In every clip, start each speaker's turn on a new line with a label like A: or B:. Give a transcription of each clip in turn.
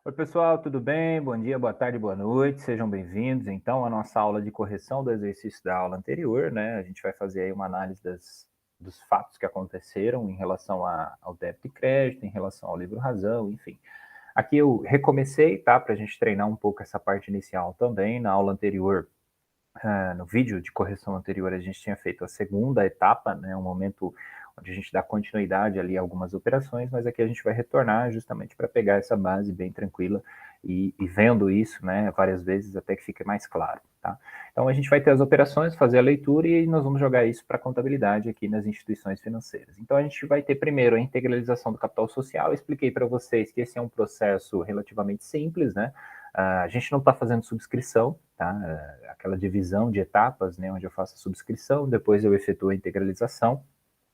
A: Oi, pessoal, tudo bem? Bom dia, boa tarde, boa noite, sejam bem-vindos. Então, à nossa aula de correção do exercício da aula anterior, né? A gente vai fazer aí uma análise dos fatos que aconteceram em relação ao débito e crédito, em relação ao livro-razão, enfim. Aqui eu recomecei, tá? Para a gente treinar um pouco essa parte inicial também. Na aula anterior, no vídeo de correção anterior, a gente tinha feito a segunda etapa, né? Um momento onde a gente dá continuidade ali a algumas operações, mas aqui a gente vai retornar justamente para pegar essa base bem tranquila e vendo isso, né, várias vezes até que fique mais claro, tá? Então a gente vai ter as operações, fazer a leitura e nós vamos jogar isso para a contabilidade aqui nas instituições financeiras. Então a gente vai ter primeiro a integralização do capital social. Eu expliquei para vocês que esse é um processo relativamente simples, né? A gente não está fazendo subscrição, tá? Aquela divisão de etapas, né, onde eu faço a subscrição, depois eu efetuo a integralização.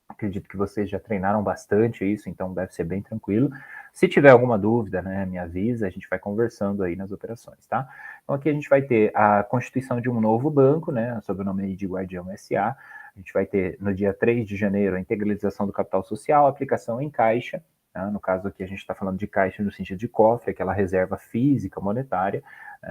A: Acredito que vocês já treinaram bastante isso, então deve ser bem tranquilo. Se tiver alguma dúvida, né, me avisa, a gente vai conversando aí nas operações, tá? Então aqui a gente vai ter a constituição de um novo banco, né, sob o nome de Guardião SA. A gente vai ter no dia 3 de janeiro a integralização do capital social, aplicação em caixa. Tá? No caso aqui a gente está falando de caixa no sentido de cofre, aquela reserva física monetária,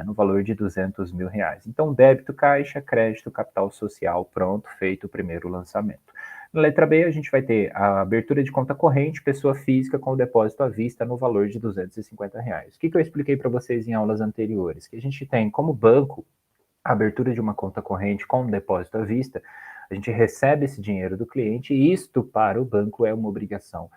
A: no valor de R$ 200 mil. Então débito caixa, crédito capital social, pronto, feito o primeiro lançamento. Na letra B, a gente vai ter a abertura de conta corrente, pessoa física com o depósito à vista no valor de R$ 250. O que eu expliquei para vocês em aulas anteriores? Que a gente tem como banco a abertura de uma conta corrente com depósito à vista, a gente recebe esse dinheiro do cliente e isto para o banco é uma obrigação.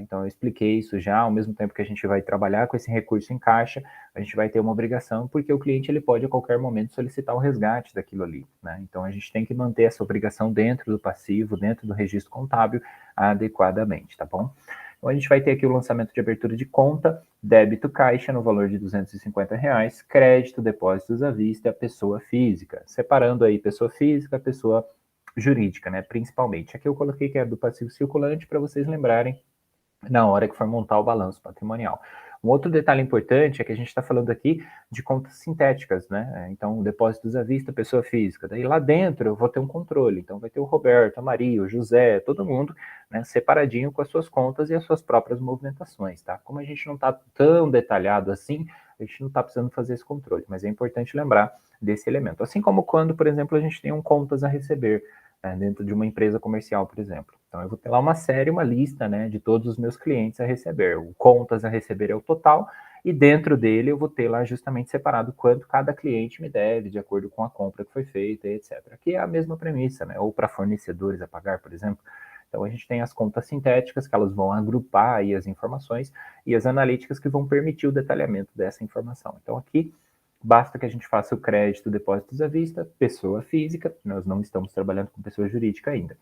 A: Então, eu expliquei isso já, ao mesmo tempo que a gente vai trabalhar com esse recurso em caixa, a gente vai ter uma obrigação, porque o cliente ele pode a qualquer momento solicitar o resgate daquilo ali. Né? Então, a gente tem que manter essa obrigação dentro do passivo, dentro do registro contábil, adequadamente, tá bom? Então, a gente vai ter aqui o lançamento de abertura de conta, débito caixa no valor de R$ 250, crédito, depósitos à vista, pessoa física. Separando aí pessoa física, pessoa jurídica, né? Principalmente. Aqui eu coloquei que é do passivo circulante para vocês lembrarem na hora que for montar o balanço patrimonial. Um outro detalhe importante é que a gente está falando aqui de contas sintéticas, né? Então, depósitos à vista, pessoa física. Daí lá dentro eu vou ter um controle. Então, vai ter o Roberto, a Maria, o José, todo mundo, né, separadinho com as suas contas e as suas próprias movimentações, tá? Como a gente não está tão detalhado assim, a gente não está precisando fazer esse controle, mas é importante lembrar desse elemento. Assim como quando, por exemplo, a gente tem um contas a receber, dentro de uma empresa comercial, por exemplo. Então, eu vou ter lá uma série, uma lista, né, de todos os meus clientes a receber. O contas a receber é o total, e dentro dele eu vou ter lá justamente separado quanto cada cliente me deve, de acordo com a compra que foi feita, etc. Aqui é a mesma premissa, né, ou para fornecedores a pagar, por exemplo. Então, a gente tem as contas sintéticas, que elas vão agrupar aí as informações, e as analíticas que vão permitir o detalhamento dessa informação. Então, aqui basta que a gente faça o crédito, depósitos à vista, pessoa física, nós não estamos trabalhando com pessoa jurídica ainda.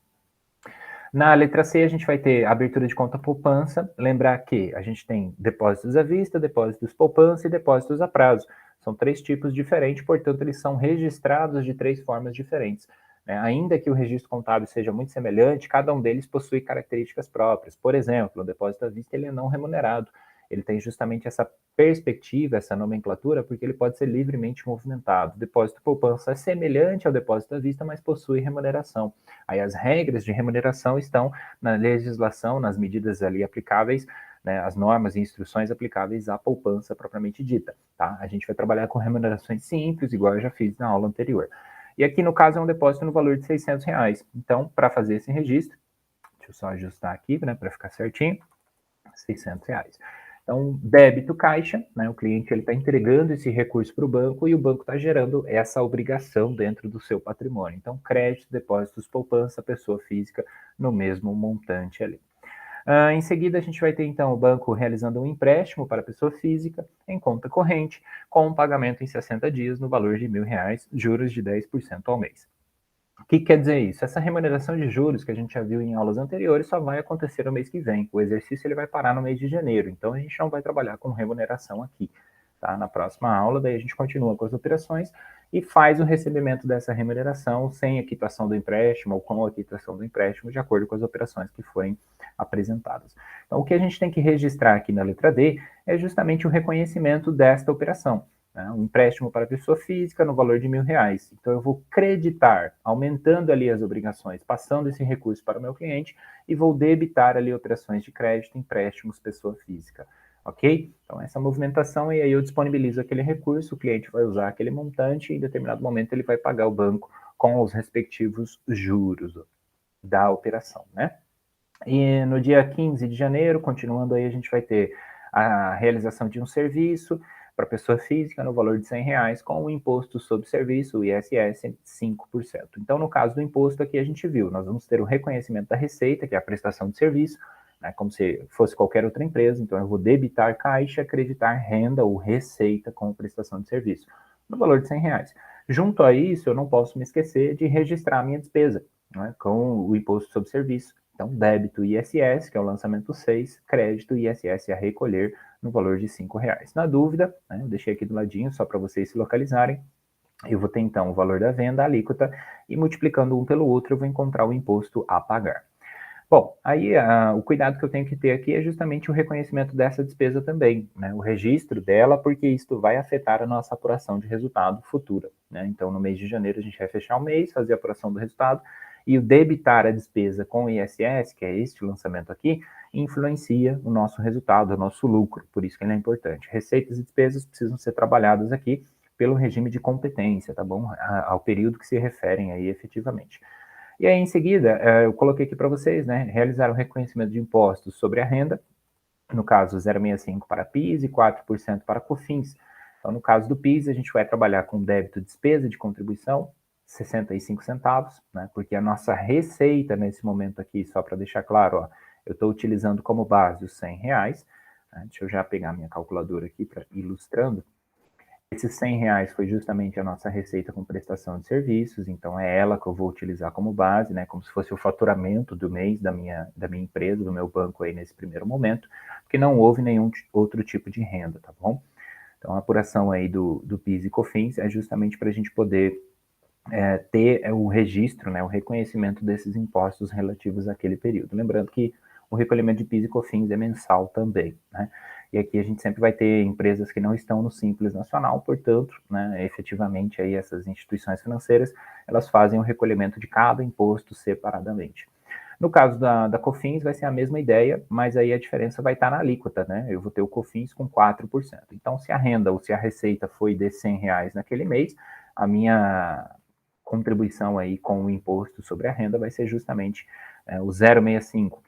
A: Na letra C, a gente vai ter abertura de conta poupança. Lembrar que a gente tem depósitos à vista, depósitos poupança e depósitos a prazo. São três tipos diferentes, portanto, eles são registrados de três formas diferentes. Ainda que o registro contábil seja muito semelhante, cada um deles possui características próprias. Por exemplo, o depósito à vista ele é não remunerado. Ele tem justamente essa perspectiva, essa nomenclatura, porque ele pode ser livremente movimentado. O depósito poupança é semelhante ao depósito à vista, mas possui remuneração. Aí as regras de remuneração estão na legislação, nas medidas ali aplicáveis, né, as normas e instruções aplicáveis à poupança propriamente dita. Tá? A gente vai trabalhar com remunerações simples, igual eu já fiz na aula anterior. E aqui, no caso, é um depósito no valor de R$ 600. Então, para fazer esse registro, deixa eu só ajustar aqui, né, para ficar certinho, R$ 600. Então, débito caixa, né, o cliente está entregando esse recurso para o banco e o banco está gerando essa obrigação dentro do seu patrimônio. Então, crédito, depósitos, poupança, pessoa física no mesmo montante ali. Em seguida, a gente vai ter, então, o banco realizando um empréstimo para a pessoa física em conta corrente, com um pagamento em 60 dias no valor de R$ 1.000, juros de 10% ao mês. O que quer dizer isso? Essa remuneração de juros que a gente já viu em aulas anteriores só vai acontecer no mês que vem. O exercício ele vai parar no mês de janeiro, então a gente não vai trabalhar com remuneração aqui. Tá? Na próxima aula, daí a gente continua com as operações e faz o recebimento dessa remuneração sem a quitação do empréstimo ou com a quitação do empréstimo, de acordo com as operações que forem apresentadas. Então, o que a gente tem que registrar aqui na letra D é justamente o reconhecimento desta operação. Um empréstimo para pessoa física no valor de R$ 1.000. Então, eu vou creditar, aumentando ali as obrigações, passando esse recurso para o meu cliente e vou debitar ali operações de crédito, empréstimos, pessoa física. ok? Então, essa movimentação, e aí eu disponibilizo aquele recurso, o cliente vai usar aquele montante e em determinado momento ele vai pagar o banco com os respectivos juros da operação, né? E no dia 15 de janeiro, continuando aí, a gente vai ter a realização de um serviço para pessoa física no valor de R$ 100 com o imposto sobre serviço, o ISS, 5%. Então, no caso do imposto aqui, a gente viu, nós vamos ter o reconhecimento da receita, que é a prestação de serviço, né, como se fosse qualquer outra empresa. Então, eu vou debitar caixa, acreditar renda ou receita com prestação de serviço, no valor de R$ 100. Junto a isso, eu não posso me esquecer de registrar a minha despesa, né, com o imposto sobre serviço. Então, débito ISS, que é o lançamento 6, crédito ISS a recolher no valor de R$ 5. Na dúvida, né, eu deixei aqui do ladinho só para vocês se localizarem. Eu vou ter então o valor da venda, a alíquota, e multiplicando um pelo outro, eu vou encontrar o imposto a pagar. Bom, aí o cuidado que eu tenho que ter aqui é justamente o reconhecimento dessa despesa também, né, o registro dela, porque isto vai afetar a nossa apuração de resultado futura, né? Então, no mês de janeiro, a gente vai fechar o mês, fazer a apuração do resultado, e o debitar a despesa com o ISS, que é este lançamento aqui, influencia o nosso resultado, o nosso lucro, por isso que ele é importante. Receitas e despesas precisam ser trabalhadas aqui pelo regime de competência, tá bom? Ao período que se referem aí efetivamente. E aí, em seguida, eu coloquei aqui para vocês, né, realizar o reconhecimento de impostos sobre a renda, no caso 0,65 para PIS e 4% para COFINS. Então, no caso do PIS, a gente vai trabalhar com débito despesa de contribuição, 65 centavos, né, porque a nossa receita nesse momento aqui, só para deixar claro, ó, eu estou utilizando como base os R$ 100, né, deixa eu já pegar minha calculadora aqui para ilustrando. Esses R$ 100 foi justamente a nossa receita com prestação de serviços, então é ela que eu vou utilizar como base, né, como se fosse o faturamento do mês da minha empresa, do meu banco aí nesse primeiro momento, porque não houve nenhum outro tipo de renda, tá bom? Então a apuração aí do PIS e COFINS é justamente para a gente poder ter o registro, né, o reconhecimento desses impostos relativos àquele período. Lembrando que o recolhimento de PIS e COFINS é mensal também, né? E aqui a gente sempre vai ter empresas que não estão no Simples Nacional, portanto, né, efetivamente aí essas instituições financeiras, elas fazem o recolhimento de cada imposto separadamente. No caso da COFINS vai ser a mesma ideia, mas aí a diferença vai estar na alíquota, né? Eu vou ter o COFINS com 4%. Então, se a renda ou se a receita foi de R$ 100 naquele mês, a minha contribuição aí com o imposto sobre a renda vai ser justamente o 0,65,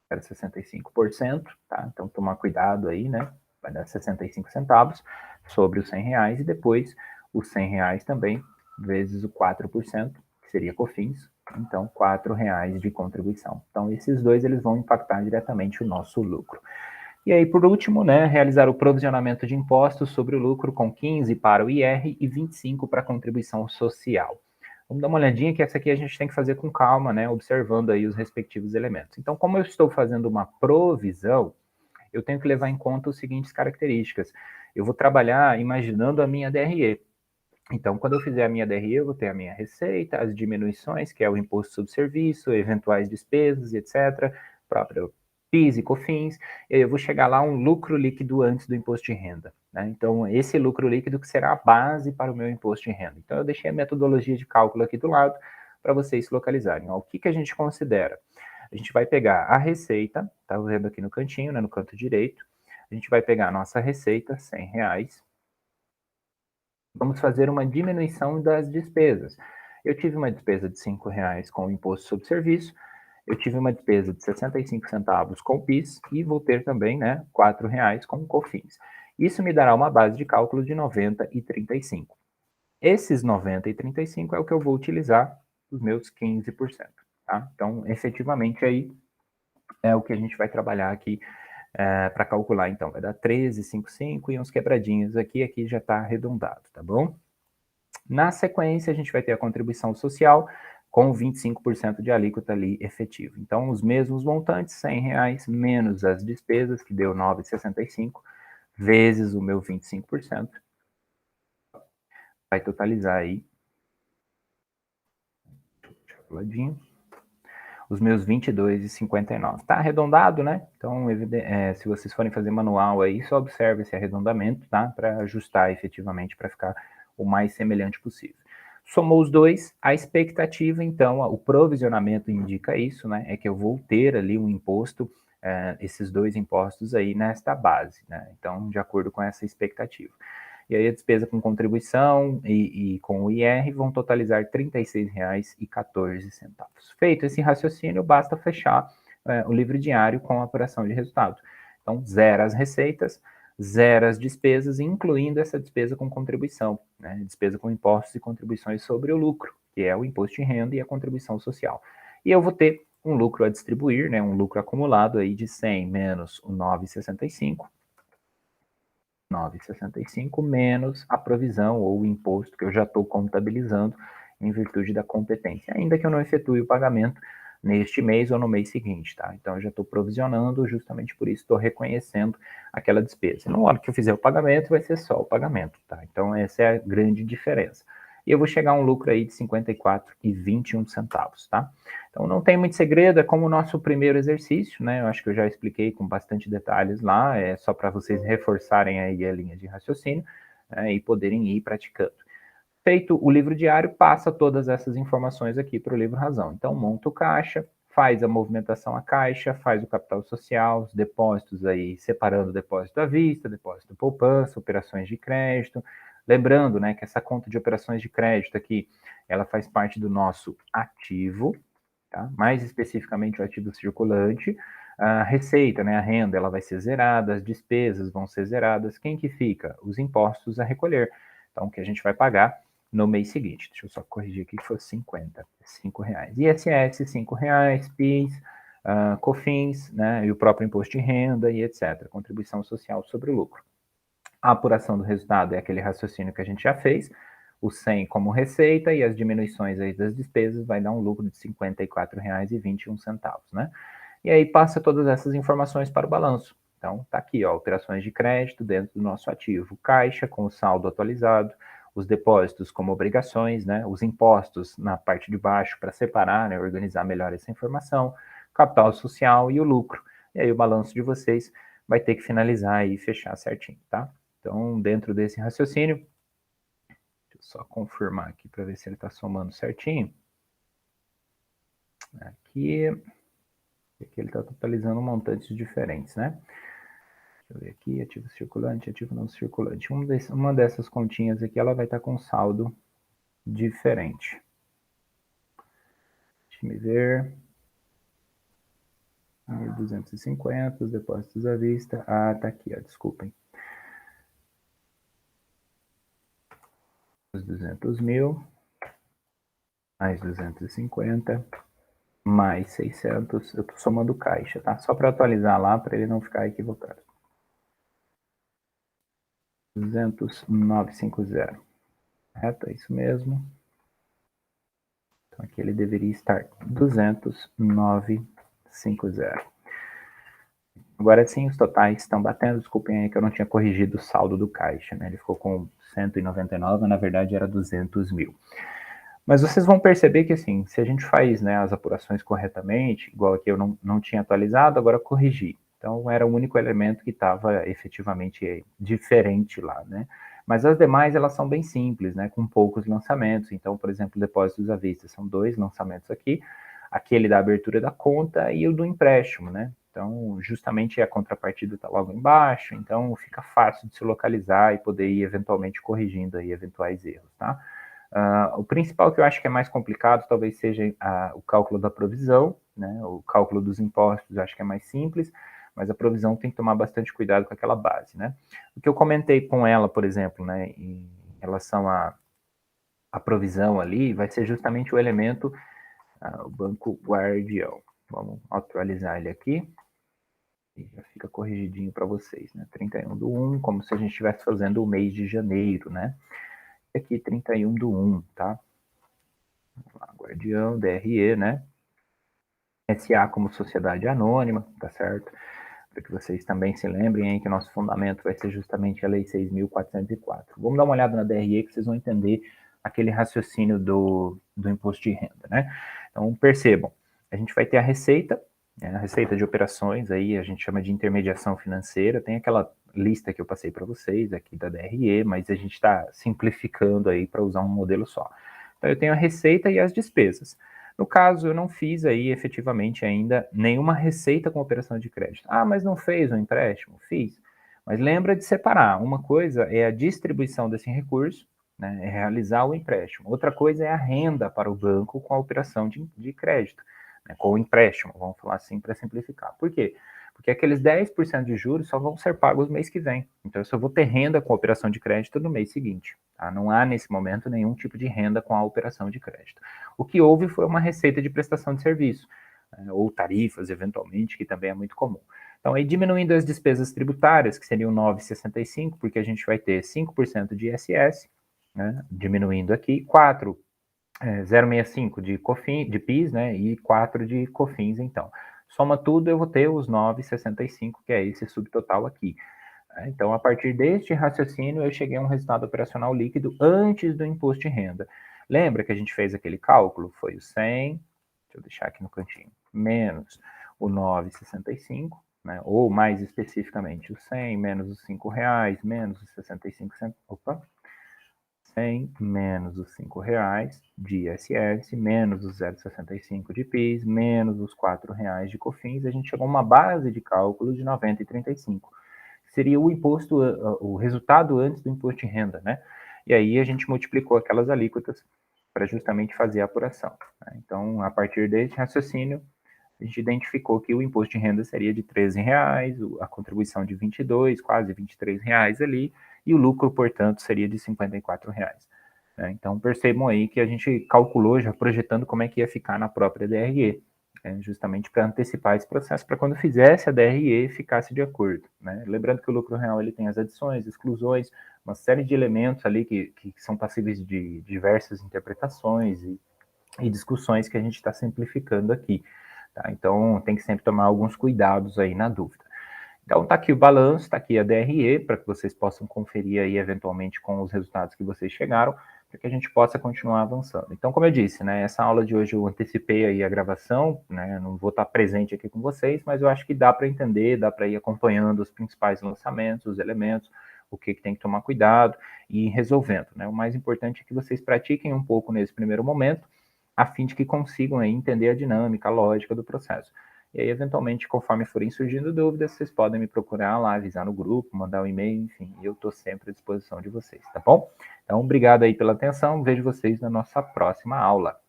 A: 0,65%, tá? Então, tomar cuidado aí, né? Vai dar 65 centavos sobre os R$ 100 e depois os R$ 100 também, vezes o 4%, que seria COFINS, então R$ 4 de contribuição. Então, esses dois eles vão impactar diretamente o nosso lucro. E aí, por último, né, realizar o provisionamento de impostos sobre o lucro com 15 para o IR e 25 para a contribuição social. Vamos dar uma olhadinha que essa aqui a gente tem que fazer com calma, né, observando aí os respectivos elementos. Então, como eu estou fazendo uma provisão, eu tenho que levar em conta as seguintes características. Eu vou trabalhar imaginando a minha DRE. Então, quando eu fizer a minha DRE, eu vou ter a minha receita, as diminuições, que é o imposto sobre serviço, eventuais despesas, etc., próprio PIS e COFINS, e eu vou chegar lá um lucro líquido antes do imposto de renda, né? Então, esse lucro líquido que será a base para o meu imposto de renda. Então, eu deixei a metodologia de cálculo aqui do lado para vocês se localizarem. Ó, o que a gente considera? A gente vai pegar a receita, tá vendo aqui no cantinho, né, no canto direito, a gente vai pegar a nossa receita, R$ 100, vamos fazer uma diminuição das despesas. Eu tive uma despesa de R$ 5 com o imposto sobre serviço, eu tive uma despesa de 65 centavos com o PIS e vou ter também, né, R$ 4 com o COFINS. Isso me dará uma base de cálculo de 90 e 35. Esses 90 e 35 é o que eu vou utilizar os meus 15%, tá? Então, efetivamente aí é o que a gente vai trabalhar aqui para calcular, então, vai dar 13,55 e uns quebradinhos aqui já está arredondado, tá bom? Na sequência, a gente vai ter a contribuição social com 25% de alíquota ali efetivo. Então, os mesmos montantes, R$ 100 menos as despesas, que deu 9,65, vezes o meu 25%, vai totalizar aí, os meus 22,59. Tá arredondado, né? Então, se vocês forem fazer manual aí, só observe esse arredondamento, tá? Para ajustar efetivamente, para ficar o mais semelhante possível. Somou os dois, a expectativa, então, o provisionamento indica isso, né? É que eu vou ter ali um imposto esses dois impostos aí nesta base, né? Então, de acordo com essa expectativa. E aí a despesa com contribuição e com o IR vão totalizar R$ 36,14. Feito esse raciocínio, basta fechar o livro diário com a apuração de resultado. Então, zero as receitas, zero as despesas, incluindo essa despesa com contribuição, né? Despesa com impostos e contribuições sobre o lucro, que é o imposto de renda e a contribuição social. E eu vou ter um lucro a distribuir, né? Um lucro acumulado aí de 100 menos o 9,65, menos a provisão ou o imposto que eu já estou contabilizando em virtude da competência, ainda que eu não efetue o pagamento neste mês ou no mês seguinte, tá? Então eu já estou provisionando, justamente por isso estou reconhecendo aquela despesa. Na hora que eu fizer o pagamento, vai ser só o pagamento, tá? Então essa é a grande diferença. E eu vou chegar a um lucro aí de R$ 54,21, tá? Então não tem muito segredo, é como o nosso primeiro exercício, né? Eu acho que eu já expliquei com bastante detalhes lá, é só para vocês reforçarem aí a linha de raciocínio, né, e poderem ir praticando. Feito o livro diário, passa todas essas informações aqui para o livro razão. Então monta o caixa, faz a movimentação a caixa, faz o capital social, os depósitos aí, separando o depósito à vista, depósito poupança, operações de crédito. Lembrando, né, que essa conta de operações de crédito aqui, ela faz parte do nosso ativo, tá? Mais especificamente o ativo circulante. A receita, né, a renda, ela vai ser zerada, as despesas vão ser zeradas. Quem que fica? Os impostos a recolher. Então, o que a gente vai pagar no mês seguinte. Deixa eu só corrigir aqui que foi 50, R$ 5. ISS, R$ 5, PIS, COFINS, né, e o próprio imposto de renda e etc. Contribuição social sobre o lucro. A apuração do resultado é aquele raciocínio que a gente já fez, o 100 como receita e as diminuições aí das despesas vai dar um lucro de R$ 54,21, né? E aí passa todas essas informações para o balanço. Então, tá aqui, ó, operações de crédito dentro do nosso ativo, caixa com o saldo atualizado, os depósitos como obrigações, né? Os impostos na parte de baixo para separar, né? Organizar melhor essa informação, capital social e o lucro. E aí o balanço de vocês vai ter que finalizar e fechar certinho, tá? Então, dentro desse raciocínio, deixa eu só confirmar aqui para ver se ele está somando certinho. Aqui ele está totalizando montantes diferentes, né? Deixa eu ver aqui, ativo circulante, ativo não circulante. Uma dessas continhas aqui, ela vai estar com saldo diferente. Deixa eu ver. 1.250, os depósitos à vista. Ah, tá aqui, ó, desculpem. Os 200 mil, mais 250, mais 600. Eu tô somando caixa, tá? Só para atualizar lá, para ele não ficar equivocado. 20950. Correto? É isso mesmo. Então aqui ele deveria estar 20950. Agora sim, os totais estão batendo. Desculpem aí que eu não tinha corrigido o saldo do caixa, né? Ele ficou com 199, mas na verdade era 200 mil. Mas vocês vão perceber que, assim, se a gente faz, né, as apurações corretamente, igual aqui eu não tinha atualizado, agora corrigi. Então, era o único elemento que estava efetivamente diferente lá, né? Mas as demais, elas são bem simples, né, com poucos lançamentos. Então, por exemplo, depósitos à vista, são 2 lançamentos aqui, aquele da abertura da conta e o do empréstimo, né? Então, justamente a contrapartida está logo embaixo, então fica fácil de se localizar e poder ir eventualmente corrigindo aí eventuais erros, tá? O principal que eu acho que é mais complicado talvez seja o cálculo da provisão, né? O cálculo dos impostos eu acho que é mais simples, mas a provisão tem que tomar bastante cuidado com aquela base, né? O que eu comentei com ela, por exemplo, né, em relação à provisão ali, vai ser justamente o elemento, o banco guardião. Vamos atualizar ele aqui. E já fica corrigidinho para vocês, né? 31/1, como se a gente estivesse fazendo o mês de janeiro, né? E aqui 31/1, tá? Guardião, DRE, né? SA como sociedade anônima, tá certo? Para que vocês também se lembrem aí que o nosso fundamento vai ser justamente a Lei 6.404. Vamos dar uma olhada na DRE que vocês vão entender aquele raciocínio do imposto de renda, né? Então, percebam, a gente vai ter a receita de operações, aí a gente chama de intermediação financeira, tem aquela lista que eu passei para vocês aqui da DRE, mas a gente está simplificando aí para usar um modelo só. Então, eu tenho a receita e as despesas. No caso, eu não fiz aí efetivamente ainda nenhuma receita com operação de crédito. Ah, mas não fez um empréstimo? Fiz. Mas lembra de separar. Uma coisa é a distribuição desse recurso, né, é realizar o empréstimo. Outra coisa é a renda para o banco com a operação de crédito, né, com o empréstimo, vamos falar assim para simplificar. Por quê? Porque aqueles 10% de juros só vão ser pagos no mês que vem. Então, eu só vou ter renda com a operação de crédito no mês seguinte. Tá? Não há, nesse momento, nenhum tipo de renda com a operação de crédito. O que houve foi uma receita de prestação de serviço, ou tarifas, eventualmente, que também é muito comum. Então, aí diminuindo as despesas tributárias, que seriam 9,65, porque a gente vai ter 5% de ISS, né, diminuindo aqui, 0,65 de PIS, né, e 4 de COFINS, então. Soma tudo, eu vou ter os 9,65, que é esse subtotal aqui. Então, a partir deste raciocínio, eu cheguei a um resultado operacional líquido antes do imposto de renda. Lembra que a gente fez aquele cálculo? Foi o 100, deixa eu deixar aqui no cantinho, menos o 9,65, né? Ou mais especificamente o 100 menos os R$ 5, menos os 65 centavos, opa, 100 menos os R$ 5 de ISS, menos os 0,65 de PIS, menos os R$ 4 de COFINS, a gente chegou a uma base de cálculo de 90,35. Seria o imposto, o resultado antes do imposto de renda, né? E aí a gente multiplicou aquelas alíquotas para justamente fazer a apuração. Né? Então, a partir desse raciocínio, a gente identificou que o imposto de renda seria de R$ 13, a contribuição de 22, quase R$ 23 ali, e o lucro, portanto, seria de R$ 54. Né? Então, percebam aí que a gente calculou, já projetando como é que ia ficar na própria DRE, justamente para antecipar esse processo, para quando fizesse a DRE ficasse de acordo. Né? Lembrando que o lucro real ele tem as adições, exclusões, uma série de elementos ali que são passíveis de diversas interpretações e discussões que a gente está simplificando aqui. Tá? Então, tem que sempre tomar alguns cuidados aí na dúvida. Então, está aqui o balanço, está aqui a DRE, para que vocês possam conferir aí, eventualmente, com os resultados que vocês chegaram, para que a gente possa continuar avançando. Então, como eu disse, né, essa aula de hoje eu antecipei aí a gravação, né, não vou estar presente aqui com vocês, mas eu acho que dá para entender, dá para ir acompanhando os principais lançamentos, os elementos, o que tem que tomar cuidado e ir resolvendo. Né? O mais importante é que vocês pratiquem um pouco nesse primeiro momento, a fim de que consigam aí entender a dinâmica, a lógica do processo. E aí, eventualmente, conforme forem surgindo dúvidas, vocês podem me procurar lá, avisar no grupo, mandar um e-mail, enfim, eu estou sempre à disposição de vocês, tá bom? Então, obrigado aí pela atenção, vejo vocês na nossa próxima aula.